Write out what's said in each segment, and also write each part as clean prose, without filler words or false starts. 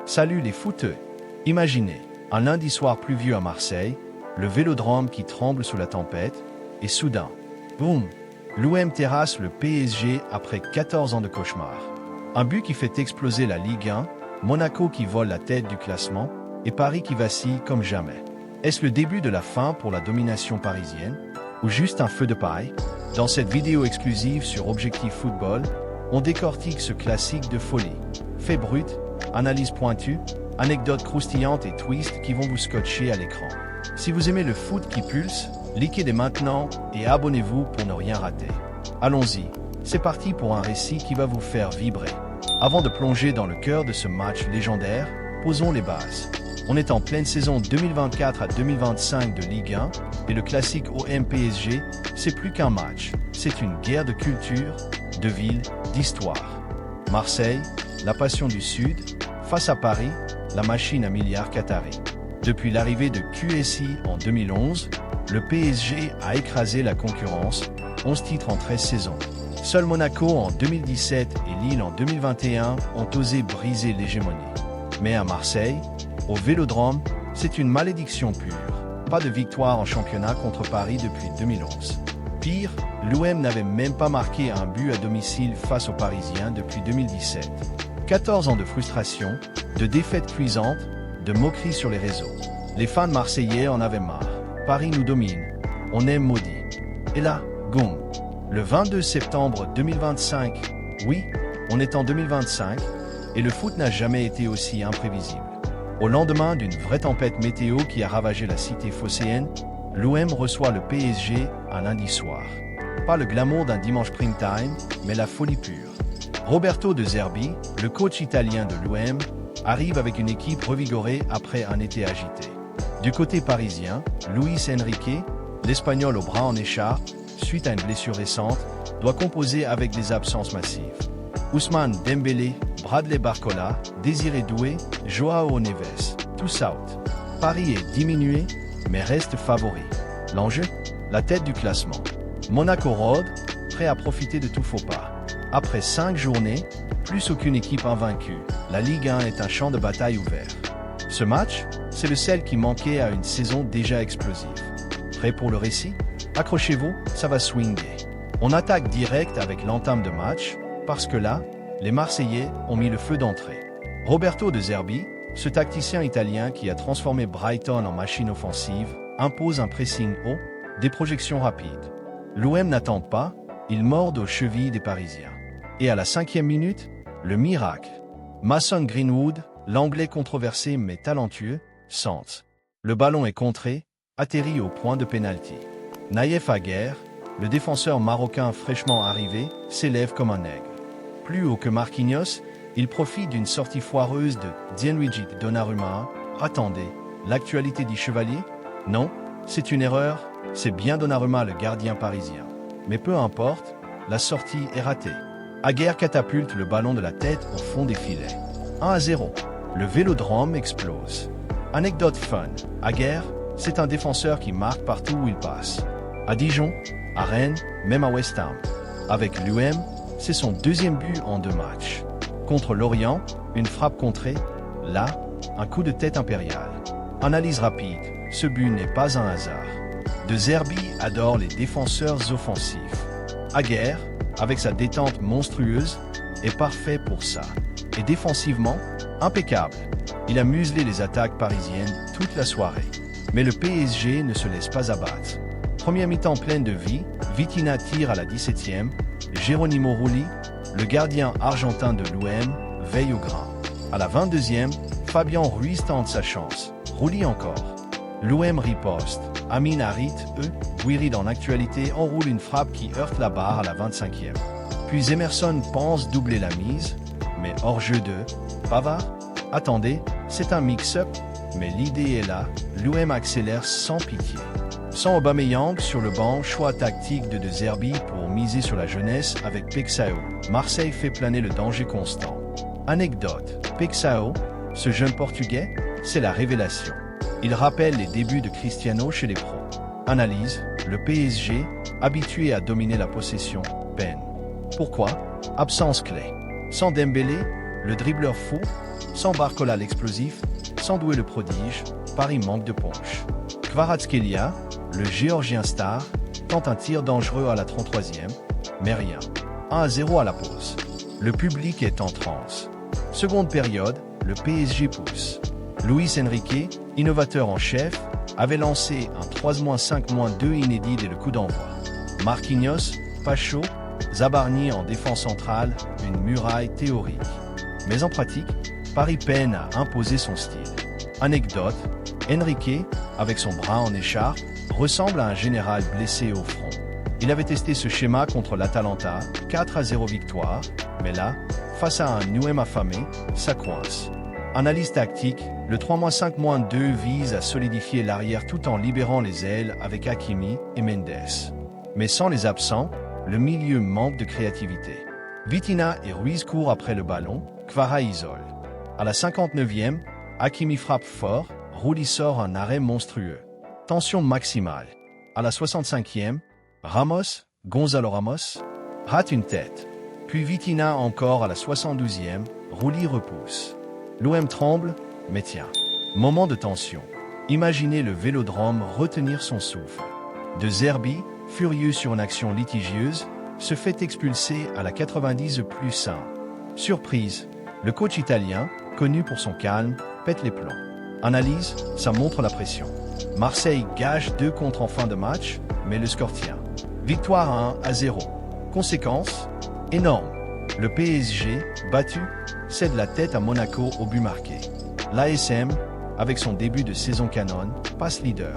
Salut les footeux. Imaginez, un lundi soir pluvieux à Marseille, le Vélodrome qui tremble sous la tempête, et soudain, boum, l'OM terrasse le PSG après 14 ans de cauchemar. Un but qui fait exploser la Ligue 1, Monaco qui vole la tête du classement, et Paris qui vacille comme jamais. Est-ce le début de la fin pour la domination parisienne, ou juste un feu de paille? Dans cette vidéo exclusive sur Objectif Football, on décortique ce classique de folie. Faits bruts, analyses pointues, anecdotes croustillantes et twists qui vont vous scotcher à l'écran. Si vous aimez le foot qui pulse, likez dès maintenant et abonnez-vous pour ne rien rater. Allons-y, c'est parti pour un récit qui va vous faire vibrer. Avant de plonger dans le cœur de ce match légendaire, posons les bases. On est en pleine saison 2024 à 2025 de Ligue 1 et le classique OM-PSG, c'est plus qu'un match, c'est une guerre de culture, de ville, d'histoire. Marseille, la passion du Sud, face à Paris, la machine à milliards qatari. Depuis l'arrivée de QSI en 2011, le PSG a écrasé la concurrence, 11 titres en 13 saisons. Seul Monaco en 2017 et Lille en 2021 ont osé briser l'hégémonie. Mais à Marseille, au Vélodrome, c'est une malédiction pure. Pas de victoire en championnat contre Paris depuis 2011. Pire, l'OM n'avait même pas marqué un but à domicile face aux Parisiens depuis 2017. 14 ans de frustration, de défaites cuisantes, de moqueries sur les réseaux. Les fans marseillais en avaient marre. Paris nous domine. On est maudit. Et là, goum. Le 22 septembre 2025, oui, on est en 2025, et le foot n'a jamais été aussi imprévisible. Au lendemain d'une vraie tempête météo qui a ravagé la cité phocéenne, l'OM reçoit le PSG un lundi soir. Pas le glamour d'un dimanche prime time, mais la folie pure. Roberto De Zerbi, le coach italien de l'OM, arrive avec une équipe revigorée après un été agité. Du côté parisien, Luis Enrique, l'Espagnol au bras en écharpe, suite à une blessure récente, doit composer avec des absences massives. Ousmane Dembélé, Bradley Barcola, Désiré Doué, Joao Neves, tous out. Paris est diminué, mais reste favori. L'enjeu? La tête du classement. Monaco rôde, prêt à profiter de tout faux pas. Après 5 journées, plus aucune équipe invaincue, la Ligue 1 est un champ de bataille ouvert. Ce match, c'est le sel qui manquait à une saison déjà explosive. Prêt pour le récit? Accrochez-vous, ça va swinger. On attaque direct avec l'entame de match, parce que là, les Marseillais ont mis le feu d'entrée. Roberto De Zerbi, ce tacticien italien qui a transformé Brighton en machine offensive, impose un pressing haut, des projections rapides. L'OM n'attend pas, il mord aux chevilles des Parisiens. Et à la 5e minute, le miracle. Mason Greenwood, l'Anglais controversé mais talentueux, centre. Le ballon est contré, atterrit au point de pénalty. Naïef Aguerd, le défenseur marocain fraîchement arrivé, s'élève comme un aigle. Plus haut que Marquinhos, il profite d'une sortie foireuse de Gianluigi Donnarumma. Attendez, l'actualité dit chevalier? Non, c'est une erreur, c'est bien Donnarumma le gardien parisien. Mais peu importe, la sortie est ratée. Aguerd catapulte le ballon de la tête au fond des filets. 1-0. Le Vélodrome explose. Anecdote fun. Aguerd, c'est un défenseur qui marque partout où il passe. À Dijon, à Rennes, même à West Ham. Avec l'OM, c'est son 2e but en 2 matchs. Contre Lorient, une frappe contrée. Là, un coup de tête impérial. Analyse rapide, ce but n'est pas un hasard. De Zerbi adore les défenseurs offensifs. Aguerd, avec sa détente monstrueuse, est parfait pour ça. Et défensivement, impeccable. Il a muselé les attaques parisiennes toute la soirée. Mais le PSG ne se laisse pas abattre. Première mi-temps pleine de vie, Vitinha tire à la 17e, Geronimo Rulli, le gardien argentin de l'OM, veille au grain. À la 22e, Fabian Ruiz tente sa chance, Rulli encore. L'OM riposte, Amin Harit, Guiri dans l'actualité enroule une frappe qui heurte la barre à la 25e. Puis Emerson pense doubler la mise, mais hors-jeu de Pavard. Attendez, c'est un mix-up, mais l'idée est là, l'OM accélère sans pitié. Sans Aubameyang sur le banc, choix tactique de Zerbi pour miser sur la jeunesse avec Pexao. Marseille fait planer le danger constant. Anecdote, Pexao, ce jeune Portugais, c'est la révélation. Il rappelle les débuts de Cristiano chez les pros. Analyse, le PSG, habitué à dominer la possession, peine. Pourquoi? Absence clé. Sans Dembélé, le dribbleur fou, sans Barcola l'explosif, sans Doué le prodige, Paris manque de punch. Kvaratskhelia, le géorgien star, tente un tir dangereux à la 33e, mais rien. 1-0 à la pause. Le public est en transe. Seconde période, le PSG pousse. Luis Enrique, innovateur en chef, avait lancé un 3-5-2 inédit dès le coup d'envoi. Marquinhos, Pacho, Zabarni en défense centrale, une muraille théorique. Mais en pratique, Paris peine à imposer son style. Anecdote, Enrique, avec son bras en écharpe, ressemble à un général blessé au front. Il avait testé ce schéma contre l'Atalanta, 4-0 victoire, mais là, face à un UM affamé, ça coince. Analyse tactique, le 3-5-2 vise à solidifier l'arrière tout en libérant les ailes avec Hakimi et Mendes. Mais sans les absents, le milieu manque de créativité. Vitinha et Ruiz courent après le ballon, Kvara isole. À la 59e, Hakimi frappe fort, Rulli sort un arrêt monstrueux. Tension maximale. À la 65e, Gonzalo Ramos, rate une tête. Puis Vitinha encore à la 72e, Rulli repousse. L'OM tremble, mais tient. Moment de tension. Imaginez le Vélodrome retenir son souffle. De Zerbi, furieux sur une action litigieuse, se fait expulser à la 90+1. Surprise, le coach italien, connu pour son calme, pète les plombs. Analyse, ça montre la pression. Marseille gage 2 contre en fin de match, mais le score tient. Victoire 1-0. Conséquence, énorme. Le PSG, battu, cède la tête à Monaco au but marqué. L'ASM, avec son début de saison canon, passe leader.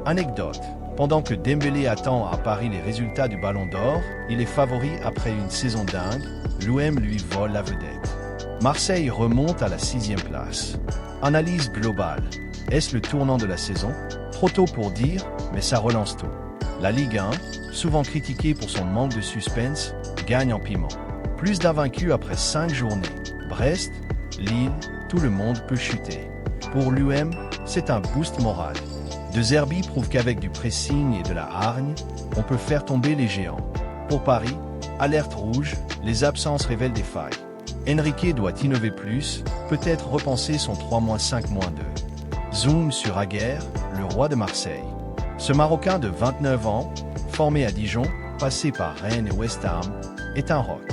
Anecdote, pendant que Dembélé attend à Paris les résultats du Ballon d'Or, il est favori après une saison dingue, l'OM lui vole la vedette. Marseille remonte à la 6e place. Analyse globale. Est-ce le tournant de la saison? Trop tôt pour dire, mais ça relance tout. La Ligue 1, souvent critiquée pour son manque de suspense, gagne en piment. Plus d'invaincus après 5 journées. Brest, Lille, tout le monde peut chuter. Pour l'UM, c'est un boost moral. De Zerbi prouve qu'avec du pressing et de la hargne, on peut faire tomber les géants. Pour Paris, alerte rouge, les absences révèlent des failles. Enrique doit innover plus, peut-être repenser son 3-5-2. Zoom sur Aguerre, le roi de Marseille. Ce Marocain de 29 ans, formé à Dijon, passé par Rennes et West Ham, est un roc.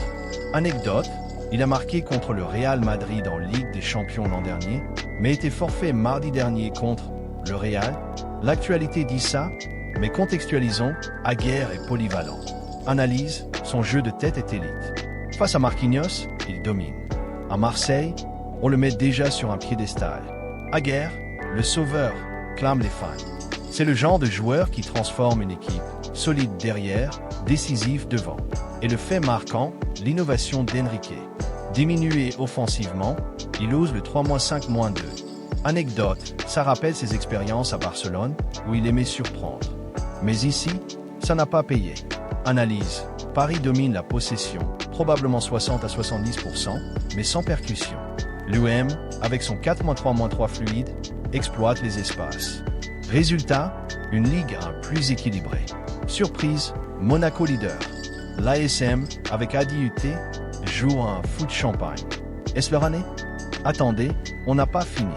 Anecdote, il a marqué contre le Real Madrid en Ligue des Champions l'an dernier, mais était forfait mardi dernier contre le Real. L'actualité dit ça, mais contextualisons, Aguerre est polyvalent. Analyse, son jeu de tête est élite. Face à Marquinhos, il domine. À Marseille, on le met déjà sur un piédestal. Aguerre, le sauveur, clament les fans. C'est le genre de joueur qui transforme une équipe, solide derrière, décisif devant. Et le fait marquant, l'innovation d'Enrique. Diminué offensivement, il ose le 3-5-2. Anecdote, ça rappelle ses expériences à Barcelone, où il aimait surprendre. Mais ici, ça n'a pas payé. Analyse, Paris domine la possession, probablement 60-70%, mais sans percussion. L'UM, avec son 4-3-3 fluide, exploite les espaces. Résultat, une Ligue 1 plus équilibrée. Surprise, Monaco leader. L'ASM, avec Adi UT, joue un foot champagne. Est-ce leur année? Attendez, on n'a pas fini.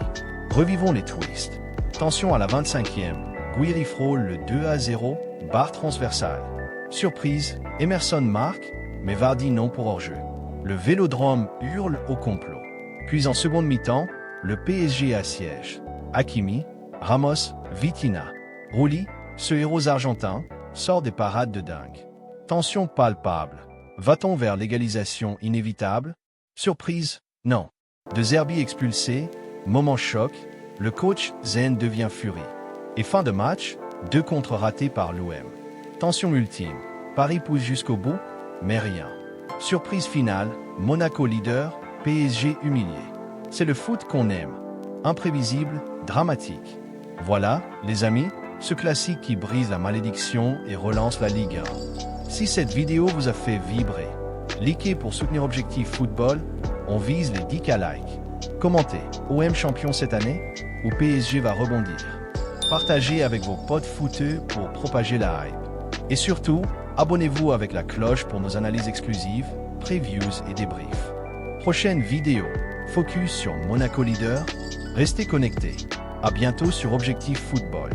Revivons les twists. Tension à la 25e, Guiri frôle le 2-0, barre transversale. Surprise, Emerson marque, mais Vardy non pour hors-jeu. Le Vélodrome hurle au complot. Puis en seconde mi-temps, le PSG assiège. Hakimi, Ramos, Vitinha. Rulli, ce héros argentin, sort des parades de dingue. Tension palpable. Va-t-on vers l'égalisation inévitable? Surprise, non. De Zerbi expulsé, moment choc, le coach Zen devient furie. Et fin de match, 2 contre ratés par l'OM. Tension ultime. Paris pousse jusqu'au bout, mais rien. Surprise finale, Monaco leader, PSG humilié. C'est le foot qu'on aime. Imprévisible, dramatique. Voilà, les amis, ce classique qui brise la malédiction et relance la Ligue 1. Si cette vidéo vous a fait vibrer, likez pour soutenir Objectif Football, on vise les 10K likes. Commentez, OM champion cette année ou PSG va rebondir. Partagez avec vos potes footeux pour propager la hype. Et surtout, abonnez-vous avec la cloche pour nos analyses exclusives, previews et débriefs. Prochaine vidéo. Focus sur Monaco Leader. Restez connectés. À bientôt sur Objectif Football.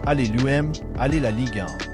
Allez l'UM, allez la Ligue 1.